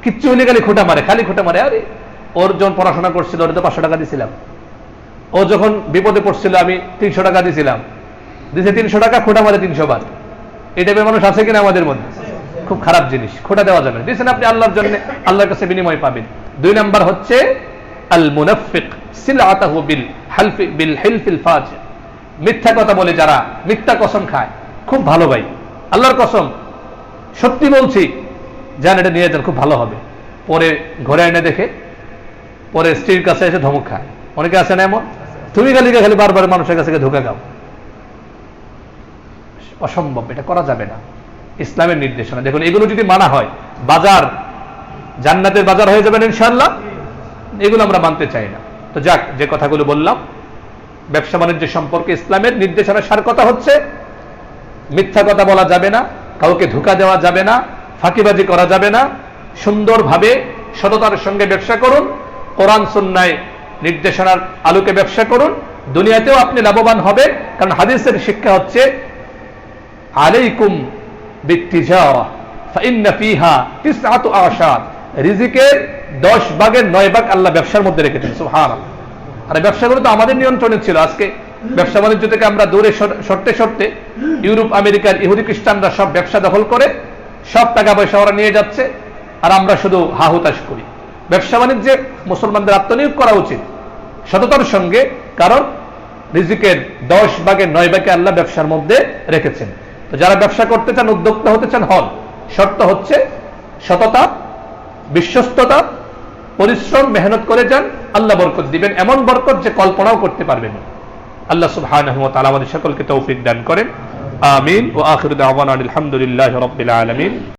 কিচ্ছু হলে খালি খোঁটা মারে, খালি খোঁটা মারে। আরে ওর যখন পড়াশোনা করছিল ওর তো 500 টাকা দিছিলাম, ও যখন বিপদে পড়ছিল আমি 300 টাকা দিছিলাম, দিছে 300 টাকা, খোঁটা মারে 300 বার। এই টাইপের মানুষ আছে কিনা আমাদের মধ্যে? খুব খারাপ জিনিস, খোঁটা দেওয়া যাবে না। দিয়েছেন আপনি আল্লাহর জন্য, আল্লাহর কাছে বিনিময় পাবেন। 2 নম্বর হচ্ছে আল মুনাফিক সিলআতাহু বিল হিলফিল ফাজির, মিথ্যা কথা বলে যারা মিথ্যা কসম খায়, খুব ভালো ভাই, আল্লাহর কসম সত্যি বলছি, যান এটা নিয়ে যান, খুব ভালো হবে। পরে ঘরে এনে দেখে পরে স্ত্রীর কাছে এসে ধমক খায়। অনেকে আছে না এমন, তুমি খালি বারবার মানুষের কাছে ধোকা খাও। অসম্ভব, এটা করা যাবে না। ইসলামের নির্দেশনা দেখুন, এগুলো যদি মানা হয় বাজার জান্নাতের বাজার হয়ে যাবেন ইনশাআল্লাহ। এগুলো আমরা মানতে চাই না। তো যাক, যে কথাগুলো বললাম ব্যবসা বাণিজ্য সম্পর্কে ইসলামের নির্দেশনা, সার কথা হচ্ছে মিথ্যা কথা বলা যাবে না, কাউকে ধোঁকা দেওয়া যাবে না, ফাঁকিবাজি করা যাবে না, সুন্দরভাবে সততার সঙ্গে ব্যবসা করুন, কোরআন সুন্নাহ নির্দেশনার আলোকে ব্যবসা করুন, দুনিয়াতেও আপনি লাভবান হবেন। কারণ হাদিসের শিক্ষা হচ্ছে আলাইকুম বিত্তিজারা ফাইন্না ফিহা তিসআতু আশার, রিজিকের 10 ভাগের 9 ভাগ আল্লাহ ব্যবসার মধ্যে রেখেছেন। সুবহানাল্লাহ। আর ব্যবসাগুলো তো আমাদের নিয়ন্ত্রণে ছিল। আজকে ব্যবসা বাণিজ্য থেকে আমরা দূরে সরতে সরতে ইউরোপ আমেরিকার ইহুদি খ্রিস্টানরা সব ব্যবসা দখল করে, সব টাকা পয়সা ওরা নিয়ে যাচ্ছে, আর আমরা শুধু হাহুতাশ করি। ব্যবসা বাণিজ্যে মুসলমানদের আত্মনিয়োগ করা উচিত সততার সঙ্গে, কারণ রিজিকের 10 ভাগের 9 ভাগে আল্লাহ ব্যবসার মধ্যে রেখেছেন। তো যারা ব্যবসা করতে চান, উদ্যোক্তা হতে চান, হন। শর্ত হচ্ছে সততা, বিশ্বস্ততা, পরিশ্রম, মেহনত করে যান, আল্লাহ বরকত দিবেন, এমন বরকত যে কল্পনাও করতে পারবেন। আল্লাহ সুবহানাহু ওয়া তাআলা আমাদের সকলকে তৌফিক দান করেন। আমিন। ওয়া আখিরু দাওয়ানা আলহামদুলিল্লাহি রাব্বিল আলামিন।